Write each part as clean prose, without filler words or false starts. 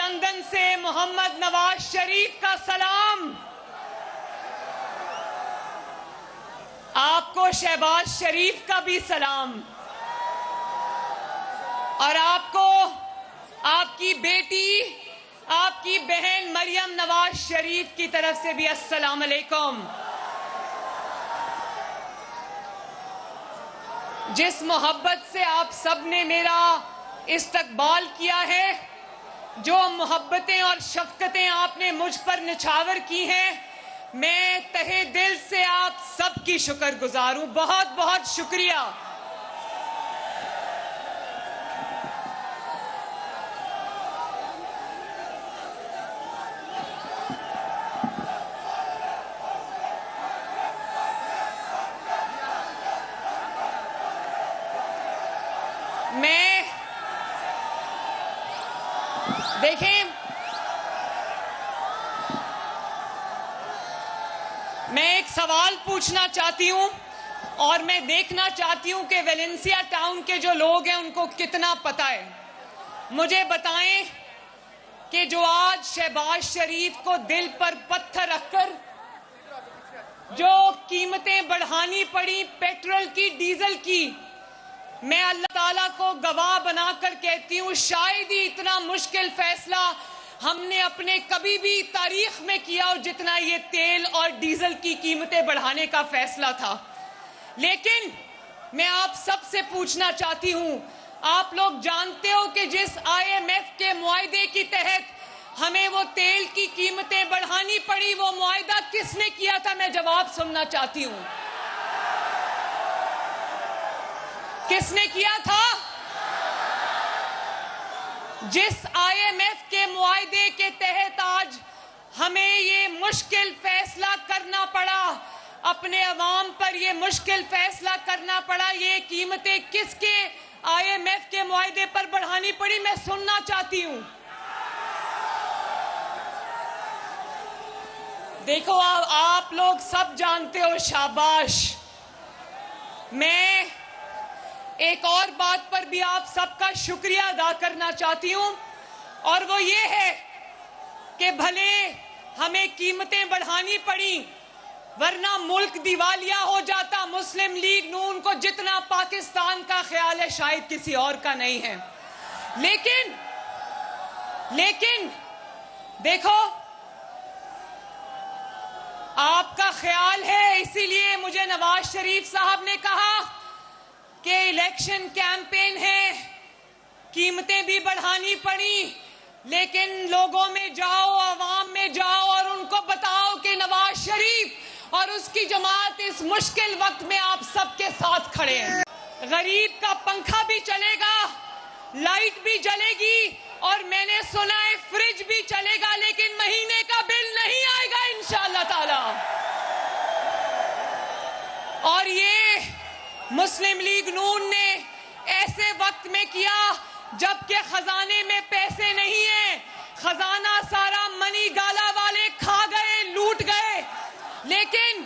London से मोहम्मद नवाज शरीफ का सलाम। आपको शहबाज शरीफ का भी सलाम और आपको आपकी बेटी, आपकी बहन मरियम नवाज शरीफ की तरफ से भी अस्सलाम अलैकुम। जिस मोहब्बत से आप सब ने मेरा इस्तकबाल किया है, जो मोहब्बतें और शफकतें आपने मुझ पर निछावर की हैं, मैं तहे दिल से आप सबकी शुक्रगुजार हूं। बहुत बहुत शुक्रिया। देखें, मैं एक सवाल पूछना चाहती हूं और मैं देखना चाहती हूं कि वेलेंसिया टाउन के जो लोग हैं उनको कितना पता है। मुझे बताएं कि जो आज शहबाज शरीफ को दिल पर पत्थर रखकर जो कीमतें बढ़ानी पड़ी पेट्रोल की, डीजल की, मैं अल्लाह ताला को गवाह बनाकर कहती हूँ शायद ही इतना मुश्किल फैसला हमने अपने कभी भी तारीख में किया हो जितना ये तेल और डीजल की कीमतें बढ़ाने का फैसला था। लेकिन मैं आप सबसे पूछना चाहती हूँ, आप लोग जानते हो कि जिस IMF के मुआहदे के तहत हमें वो तेल की कीमतें बढ़ानी पड़ी, वो मुआहदा किसने किया था? मैं जवाब सुनना चाहती हूँ। किसने किया था? जिस IMF के मुआहदे के तहत आज हमें ये मुश्किल फैसला करना पड़ा, अपने अवाम पर ये मुश्किल फैसला करना पड़ा, ये कीमतें किसके IMF के मुआहदे पर बढ़ानी पड़ी, मैं सुनना चाहती हूं। देखो, आप लोग सब जानते हो, शाबाश। मैं एक और बात पर भी आप सबका शुक्रिया अदा करना चाहती हूं और वो ये है कि भले हमें कीमतें बढ़ानी पड़ी वरना मुल्क दिवालिया हो जाता। मुस्लिम लीग नून को जितना पाकिस्तान का ख्याल है शायद किसी और का नहीं है। लेकिन देखो, आपका ख्याल है, इसीलिए मुझे नवाज शरीफ साहब ने कहा कि इलेक्शन कैंपेन है, कीमतें भी बढ़ानी पड़ी, लेकिन लोगों में जाओ, आवाम में जाओ और उनको बताओ कि नवाज शरीफ और उसकी जमात इस मुश्किल वक्त में आप सबके साथ खड़े हैं। गरीब का पंखा भी चलेगा, लाइट भी जलेगी और मैंने सुना है फ्रिज भी चलेगा, लेकिन महीने का बिल नहीं आएगा इंशाअल्लाह ताला। और ये मुस्लिम लीग नून ने ऐसे वक्त में किया जबकि खजाने में पैसे नहीं है। खजाना सारा मनी गाला वाले खा गए, लूट गए। लेकिन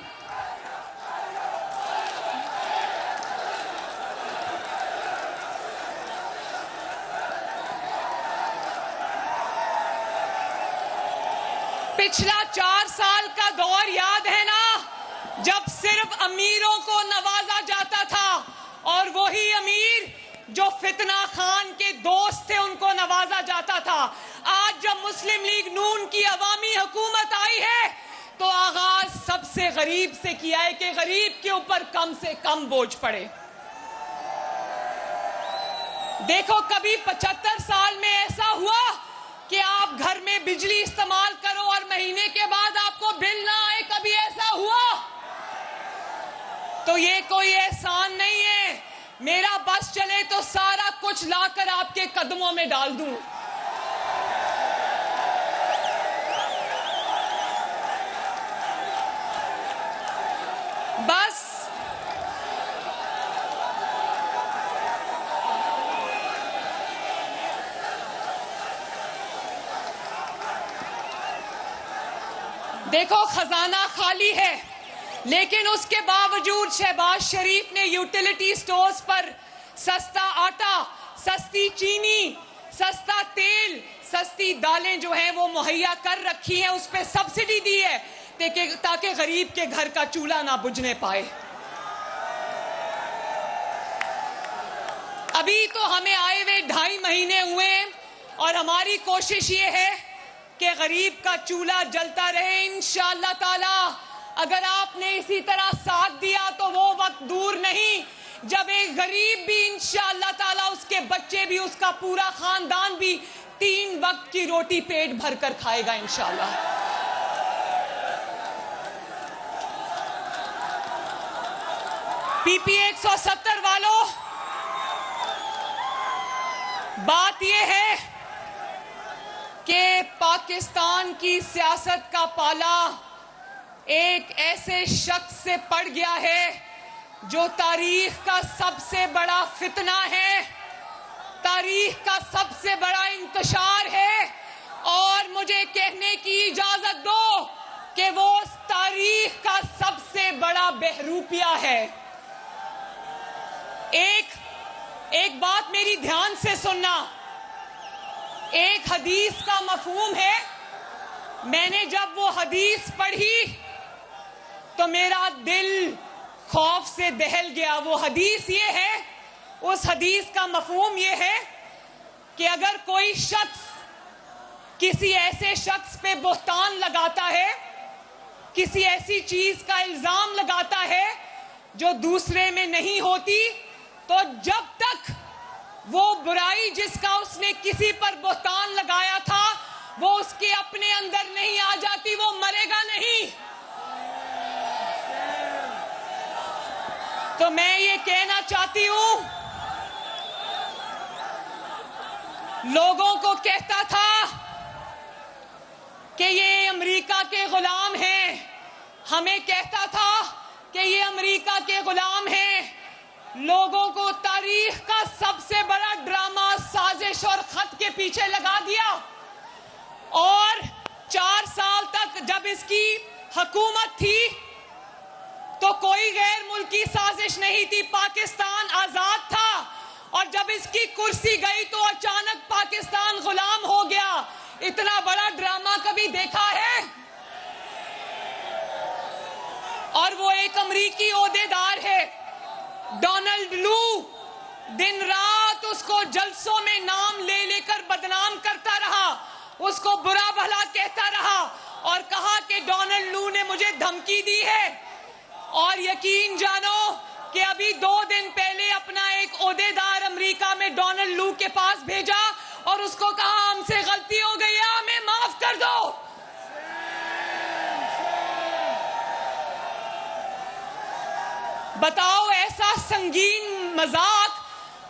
पिछला 4 साल का दौर याद है ना, जब सिर्फ अमीरों को नवाजा जाता था और वही अमीर जो फितना खान के दोस्त थे उनको नवाजा जाता था। आज जब मुस्लिम लीग नून की अवामी हुकूमत आई है तो आगाज सबसे गरीब से किया है कि गरीब के ऊपर कम से कम बोझ पड़े। देखो, कभी 75 साल में ऐसा हुआ कि आप घर में बिजली इस्तेमाल करो और महीने के बाद आपको बिल ना आए? कभी ऐसा हुआ? तो ये कोई एहसान नहीं है। मेरा बस चले तो सारा कुछ लाकर आपके कदमों में डाल दूं। बस देखो, खजाना खाली है, लेकिन उसके बावजूद शहबाज शरीफ ने यूटिलिटी स्टोर्स पर सस्ता आटा, सस्ती चीनी, सस्ता तेल, सस्ती दालें जो हैं वो मुहैया कर रखी हैं, उस पे सब्सिडी दी है ताकि गरीब के घर का चूल्हा ना बुझने पाए। अभी तो हमें आए हुए 2.5 महीने हुए और हमारी कोशिश ये है कि गरीब का चूल्हा जलता रहे इंशाअल्लाह ताला। अगर आपने इसी तरह साथ दिया तो वो वक्त दूर नहीं जब एक गरीब भी इंशाअल्लाह ताला, उसके बच्चे भी, उसका पूरा खानदान भी 3 वक्त की रोटी पेट भर कर खाएगा इंशाअल्लाह। पीपी 170 वालों, बात यह है कि पाकिस्तान की सियासत का पाला एक ऐसे शख्स से पड़ गया है जो तारीख का सबसे बड़ा फितना है, तारीख का सबसे बड़ा इंतशार है, और मुझे कहने की इजाजत दो कि वो तारीख का सबसे बड़ा बहरूपिया है। एक बात मेरी ध्यान से सुनना, एक हदीस का मफहूम है, मैंने जब वो हदीस पढ़ी तो मेरा दिल खौफ से दहल गया। वो हदीस ये है, उस हदीस का मफहूम ये है कि अगर कोई शख्स किसी ऐसे शख्स पे बुहतान लगाता है, किसी ऐसी चीज का इल्जाम लगाता है जो दूसरे में नहीं होती, तो जब तक वो बुराई जिसका उसने किसी पर बुहतान लगाया था वो उसके अपने अंदर नहीं आ जाती, वो मरेगा नहीं। तो मैं ये कहना चाहती हूं, लोगों को कहता था कि ये अमेरिका के गुलाम हैं, हमें कहता था कि ये अमेरिका के गुलाम हैं। लोगों को तारीख का सबसे बड़ा ड्रामा, साजिश और खत के पीछे लगा दिया, और 4 साल तक जब इसकी हुकूमत थी तो कोई गैर मुल्की साजिश नहीं थी, पाकिस्तान आजाद था, और जब इसकी कुर्सी गई तो अचानक पाकिस्तान गुलाम हो गया। इतना बड़ा ड्रामा कभी देखा है? और वो एक अमरीकी ओहदेदार है, डोनाल्ड लू, दिन रात उसको जलसों में नाम ले लेकर बदनाम करता रहा, उसको बुरा भला कहता रहा, और कहा कि डोनाल्ड लू ने मुझे धमकी दी है। और यकीन जानो कि अभी 2 दिन पहले अपना एक ओहदेदार अमेरिका में डोनाल्ड लू के पास भेजा और उसको कहा हमसे गलती हो गई है, हमें माफ कर दो। बताओ, ऐसा संगीन मजाक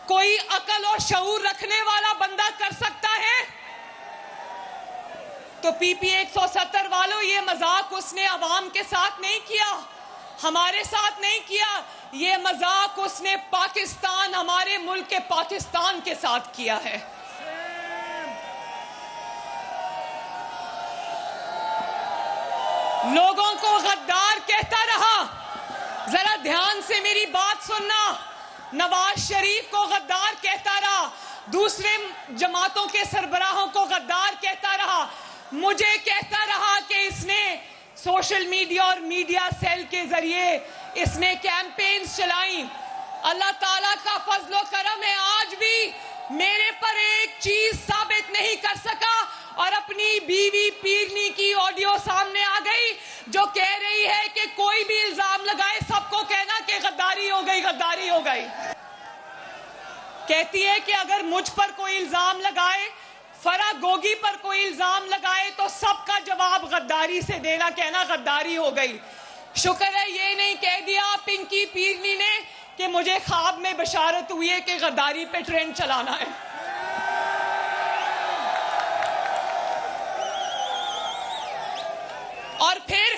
कोई अकल और शऊर रखने वाला बंदा कर सकता है? तो पीपी 170 वालों, ये मजाक उसने अवाम के साथ नहीं किया, हमारे साथ नहीं किया, ये मजाक उसने पाकिस्तान, हमारे मुल्क के पाकिस्तान के साथ किया है। लोगों को गद्दार कहता रहा। जरा ध्यान से मेरी बात सुनना, नवाज शरीफ को गद्दार कहता रहा, दूसरे जमातों के सरबराहों को गद्दार कहता रहा, मुझे कहता रहा कि इसने सोशल मीडिया और मीडिया सेल के जरिए इसने कैंपेन्स चलाई। अल्लाह ताला का फजलो करम है, आज भी मेरे पर एक चीज साबित नहीं कर सका, और अपनी बीवी पीरनी की ऑडियो सामने आ गई जो कह रही है कि कोई भी इल्जाम लगाए सबको कहना कि गद्दारी हो गई, गद्दारी हो गई। कहती है कि अगर मुझ पर कोई इल्जाम लगाए, फरा गोगी पर कोई इल्जाम लगाए, तो सबका जवाब गद्दारी से देना, कहना गद्दारी हो गई। शुक्र है ये नहीं कह दिया पिंकी पीरनी ने कि मुझे ख्वाब में बशारत हुई है कि गद्दारी पे ट्रेंड चलाना है। और फिर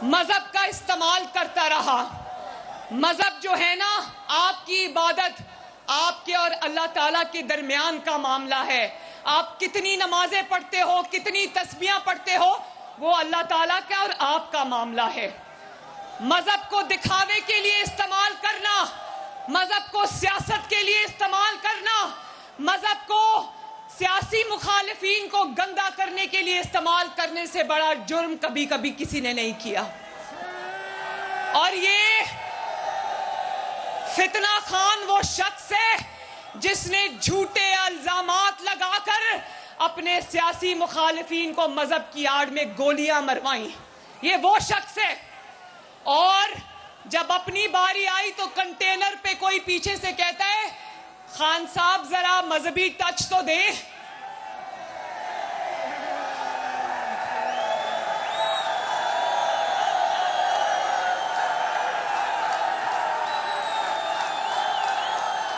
मजहब का इस्तेमाल करता रहा। मजहब जो है ना, आपकी इबादत आपके और अल्लाह ताला के दरमियान का मामला है। आप कितनी नमाजें पढ़ते हो, कितनी तस्बीहां पढ़ते हो, वो अल्लाह ताला का और आपका मामला है। मजहब को दिखावे के लिए इस्तेमाल करना, मजहब को सियासत के लिए इस्तेमाल करना, मजहब को सियासी मुखालिफिन को गंदा करने के लिए इस्तेमाल करने से बड़ा जुर्म कभी कभी किसी ने नहीं किया। और ये फितना खान वो शख्स है जिसने झूठे इल्जामात लगाकर अपने सियासी मुखालिफिन को मजहब की आड़ में गोलियां मरवाई। ये वो शख्स है। और जब अपनी बारी आई तो कंटेनर पे कोई पीछे से कहता है, खान साहब जरा मजहबी टच तो दे।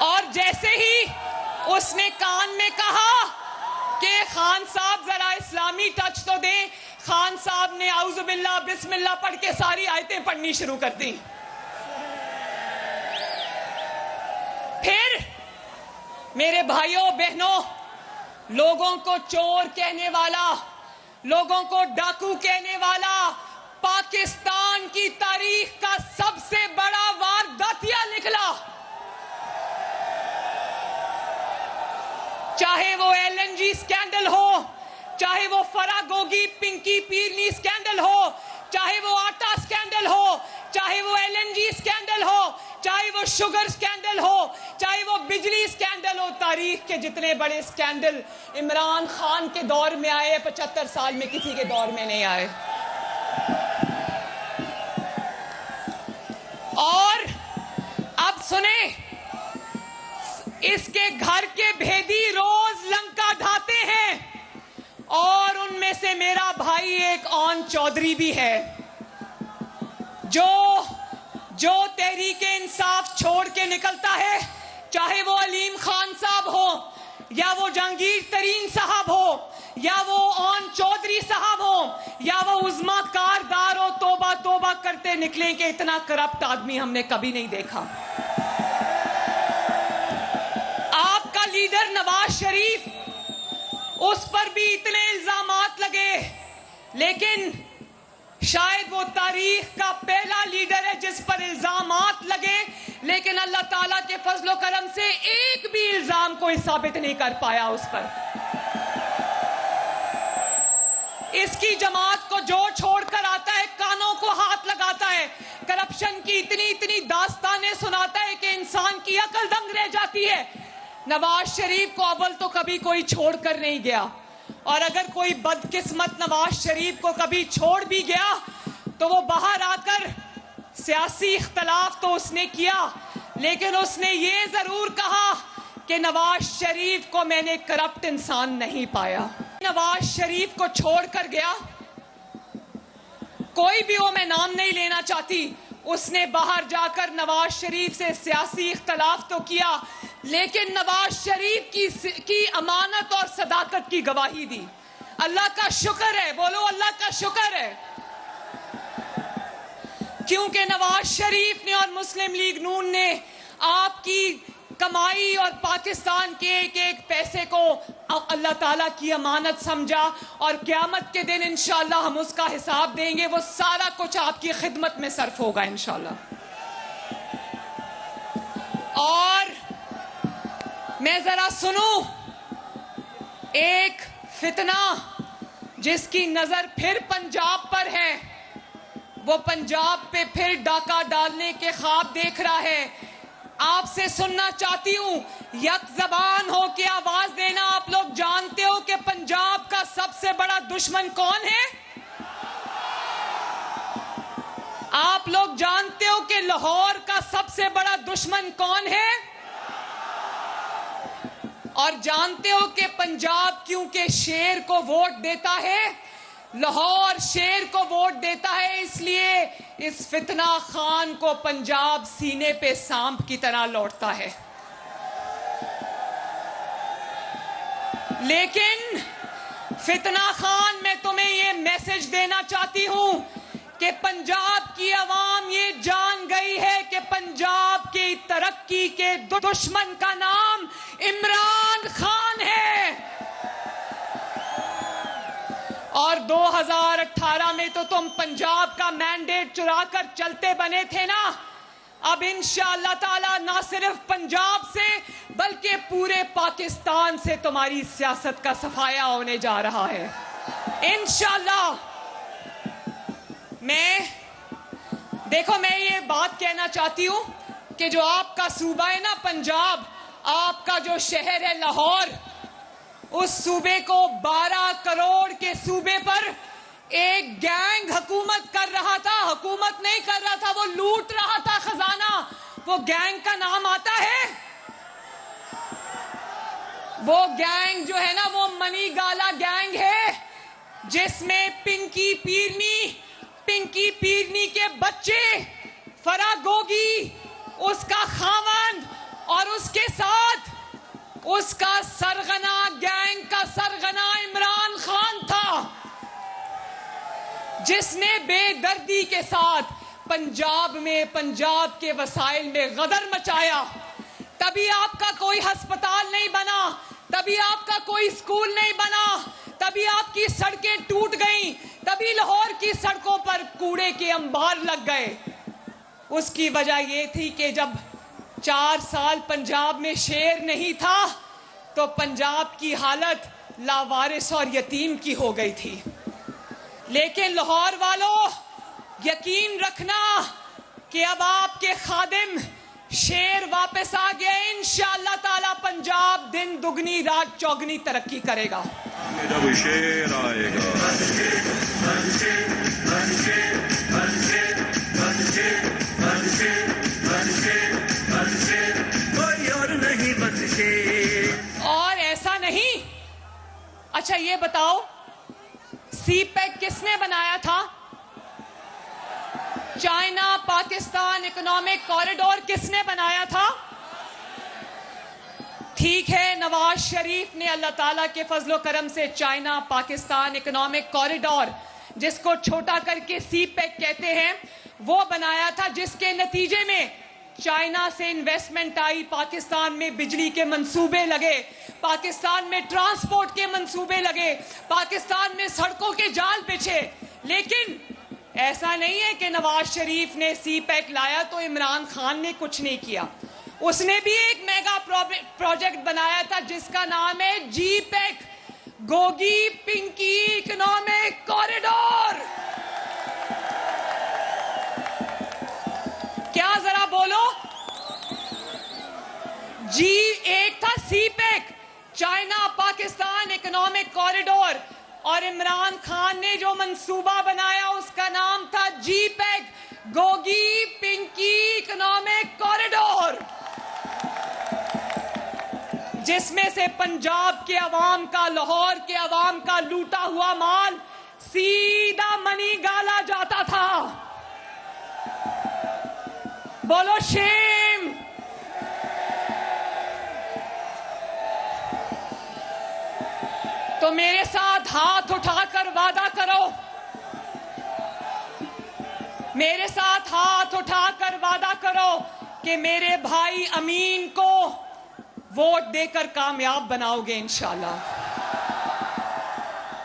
और जैसे ही उसने कान में कहा कि खान साहब जरा इस्लामी टच तो दे, खान साहब ने औज़ुबिल्लाह बिस्मिल्लाह पढ़ के सारी आयतें पढ़नी शुरू कर दी। फिर मेरे भाइयों बहनों, लोगों को चोर कहने वाला, लोगों को डाकू कहने वाला पाकिस्तान की तारीख का सबसे बड़ा वारदातिया निकला। चाहे वो LNG स्कैंडल हो, चाहे वो फरागोगी पिंकी पीरनी स्कैंडल हो, चाहे वो आटा स्कैंडल हो, चाहे वो LNG स्कैंडल हो, चाहे वो शुगर स्कैंडल हो, चाहे वो बिजली स्कैंडल हो, तारीख के जितने बड़े स्कैंडल इमरान खान के दौर में आए, 75 साल में किसी के दौर में नहीं आए। और अब सुने, इसके घर के भेदी रोज लंका ढाते हैं और उनमें से मेरा भाई एक ऑन चौधरी भी है जो तहरीके इंसाफ छोड़ के निकलता है, चाहे वो अलीम खान साहब हो या वो जहांगीर तरीन साहब हो या वो ऑन चौधरी साहब हो या वो उज़्मा कारदार हो, तोबा तोबा करते निकले कि इतना करप्ट आदमी हमने कभी नहीं देखा। आपका लीडर नवाज शरीफ, उस पर भी इतने इल्जामात लगे, लेकिन शायद वो तारीख का पहला लीडर है जिस पर इल्जामात लगे, लेकिन अल्लाह ताला के फजलो करम से एक भी इल्जाम कोई साबित नहीं कर पाया उस पर। इसकी जमात को जो छोड़कर आता है कानों को हाथ लगाता है, करप्शन की इतनी इतनी दास्तानें सुनाता है कि इंसान की अकल दंग रह जाती है। नवाज शरीफ को अव्वल तो कभी कोई छोड़कर नहीं गया, और अगर कोई बदकिस्मत नवाज शरीफ को कभी छोड़ भी गया तो वो बाहर आकर सियासी इख्तलाफ तो उसने किया, लेकिन उसने ये जरूर कहा कि नवाज शरीफ को मैंने करप्ट इंसान नहीं पाया। नवाज शरीफ को छोड़कर गया, कोई भी हो, मैं नाम नहीं लेना चाहती, उसने बाहर जाकर नवाज शरीफ से सियासी इख्तलाफ तो किया, लेकिन नवाज शरीफ की अमानत और सदाकत की गवाही दी। अल्लाह का शुक्र है, बोलो अल्लाह का शुक्र है, क्योंकि नवाज शरीफ ने और मुस्लिम लीग नून ने आपकी कमाई और पाकिस्तान के एक एक पैसे को अल्लाह ताला की अमानत समझा, और क़यामत के दिन इंशाअल्लाह हम उसका हिसाब देंगे। वो सारा कुछ आपकी खिदमत में सर्फ होगा इंशाअल्लाह। और मैं जरा सुनूं एक फितना जिसकी नजर फिर पंजाब पर है, वो पंजाब पे फिर डाका डालने के ख्वाब देख रहा है। आपसे सुनना चाहती हूं, यक जबान हो के आवाज देना। आप लोग जानते हो कि पंजाब का सबसे बड़ा दुश्मन कौन है? आप लोग जानते हो कि लाहौर का सबसे बड़ा दुश्मन कौन है? और जानते हो कि पंजाब क्योंकि शेर को वोट देता है, लाहौर शेर को वोट देता है, इसलिए इस फितना खान को पंजाब सीने पे सांप की तरह लौटता है। लेकिन फितना खान, मैं तुम्हें ये मैसेज देना चाहती हूं कि पंजाब की आवाम ये जान गई है कि पंजाब की तरक्की के दुश्मन का नाम इमरान खान है। और 2018 में तो तुम पंजाब का मैंडेट चुरा कर चलते बने थे ना, अब इंशाअल्लाह ताला ना सिर्फ पंजाब से बल्कि पूरे पाकिस्तान से तुम्हारी सियासत का सफाया होने जा रहा है इंशाअल्लाह। मैं ये बात कहना चाहती हूं कि जो आपका सूबा है ना पंजाब, आपका जो शहर है लाहौर, उस सूबे को 12 करोड़ के सूबे पर एक गैंग हुकूमत कर रहा था। हुकूमत नहीं कर रहा था, वो लूट रहा था खजाना। वो गैंग का नाम आता है, वो गैंग जो है ना वो मनी गाला गैंग है, जिसमें पिंकी पीरनी के बच्चे, फरा गोगी उसका खावंद और उसके साथ उसका सरगना, गैंग का सरगना इमरान खान था, जिसने बेदर्दी के साथ पंजाब के वसाइल में गदर मचाया। तभी आपका कोई अस्पताल नहीं बना, तभी आपका कोई स्कूल नहीं बना, तभी आपकी सड़कें टूट गईं, तभी लाहौर की सड़कों पर कूड़े के अंबार लग गए। उसकी वजह यह थी कि जब 4 साल पंजाब में शेर नहीं था तो पंजाब की हालत लावारिस और यतीम की हो गई थी। लेकिन लाहौर वालों, यकीन रखना कि अब आपके खादिम शेर वापस आ गया। इंशाअल्लाह ताला पंजाब दिन दुगनी रात चौगनी तरक्की करेगा। जब शेर आएगा कोई और नहीं बस शेर। और ऐसा नहीं। अच्छा ये बताओ, सीपैक किसने बनाया था? चाइना पाकिस्तान इकोनॉमिक कॉरिडोर किसने बनाया था? ठीक है, नवाज शरीफ ने अल्लाह ताला के फजलो करम से चाइना पाकिस्तान इकोनॉमिक कॉरिडोर, जिसको छोटा करके सीपैक कहते हैं, वो बनाया था, जिसके नतीजे में चाइना से इन्वेस्टमेंट आई, पाकिस्तान में बिजली के मंसूबे लगे, पाकिस्तान में ट्रांसपोर्ट के मंसूबे लगे, पाकिस्तान में सड़कों के जाल बिछे। लेकिन ऐसा नहीं है कि नवाज शरीफ ने सीपैक लाया तो इमरान खान ने कुछ नहीं किया। उसने भी एक मेगा प्रोजेक्ट बनाया था जिसका नाम है जीपैक, गोगी पिंकी इकोनॉमिक कॉरिडोर। क्या जरा बोलो? एक था CPEC, China Pakistan economic corridor, और इमरान खान ने जो मंसूबा बनाया उसका नाम था जीपैक, गोगी पिंकी इकोनॉमिक कॉरिडोर, जिसमें से पंजाब के अवाम का, लाहौर के अवाम का लूटा हुआ माल सीधा मनी गाला जाता था। बोलो शेम। तो मेरे साथ हाथ उठाकर वादा करो, मेरे साथ हाथ उठाकर वादा करो कि मेरे भाई अमीन को वोट देकर कामयाब बनाओगे इंशाल्लाह।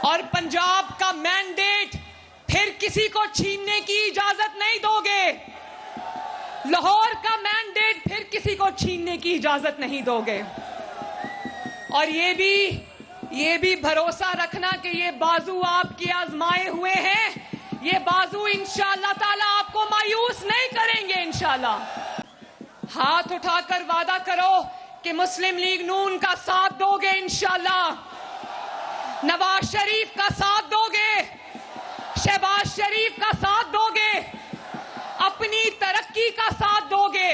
और पंजाब का मैंडेट फिर किसी को छीनने की इजाजत नहीं दोगे। लाहौर का मैंडेट फिर किसी को छीनने की इजाजत नहीं दोगे। और ये भी भरोसा रखना कि ये बाजू आपके आजमाए हुए हैं, ये बाजू इंशाअल्लाह ताला आपको मायूस नहीं करेंगे इंशाअल्लाह। हाथ उठाकर वादा करो कि मुस्लिम लीग नून का साथ दोगे इंशाअल्लाह, नवाज शरीफ का साथ दोगे, शहबाज शरीफ का साथ दोगे, अपनी तरक्की का साथ दोगे।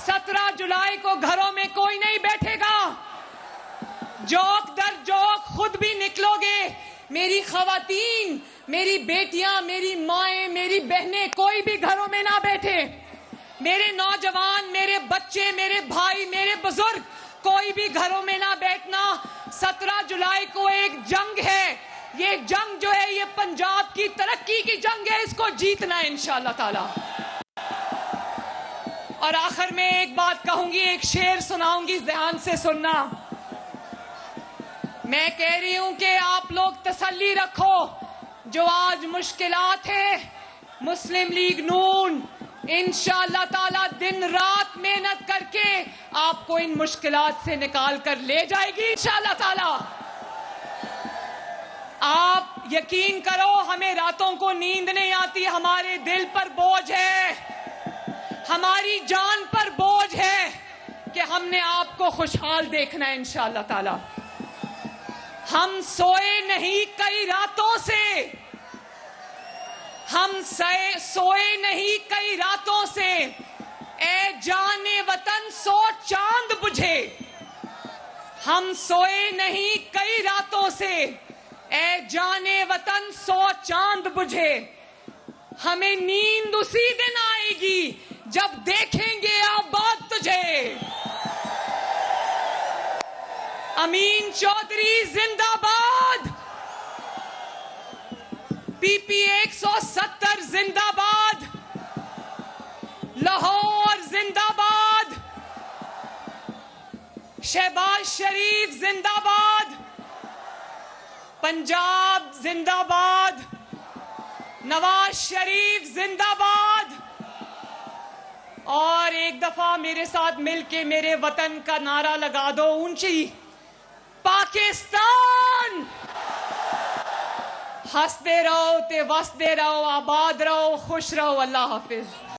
17 जुलाई को घरों में कोई नहीं बैठेगा, जौक दर जौक खुद भी निकलोगे। मेरी खवातीन, मेरी बेटियां, मेरी माएं, मेरी बहनें कोई भी घरों में ना बैठे। मेरे नौजवान, मेरे बच्चे, मेरे भाई, मेरे बुजुर्ग कोई भी घरों में ना बैठना। 17 जुलाई को एक जंग है, ये जंग जो है ये पंजाब की तरक्की की जंग है, इसको जीतना है इंशाअल्लाह ताला। और आखिर में एक बात कहूंगी, एक शेर सुनाऊंगी, ध्यान से सुनना। मैं कह रही हूं कि आप लोग तसल्ली रखो, जो आज मुश्किलात है मुस्लिम लीग नून इंशाअल्लाह ताला दिन रात मेहनत करके आपको इन मुश्किलात से निकाल कर ले जाएगी इंशाअल्लाह ताला। आप यकीन करो, हमें रातों को नींद नहीं आती, हमारे दिल पर बोझ है, हमारी जान पर बोझ है कि हमने आपको खुशहाल देखना है इंशाअल्लाह ताला। हम सोए नहीं कई रातों से, हम सोए नहीं कई रातों से, ए जाने वतन सो चांद बुझे। हम सोए नहीं कई रातों से, ए जाने वतन सो चांद बुझे। हमें नींद उसी दिन आएगी जब देखेंगे आबाद तुझे। अमीन चौधरी जिंदाबाद, पीपी 170 जिंदाबाद, लाहौर जिंदाबाद, शहबाज शरीफ जिंदाबाद, पंजाब जिंदाबाद, नवाज शरीफ जिंदाबाद। और एक दफा मेरे साथ मिलके मेरे वतन का नारा लगा दो ऊंची, पाकिस्तान। हंसते रहो ते वसते रहो, आबाद रहो, खुश रहो। अल्लाह हाफिज।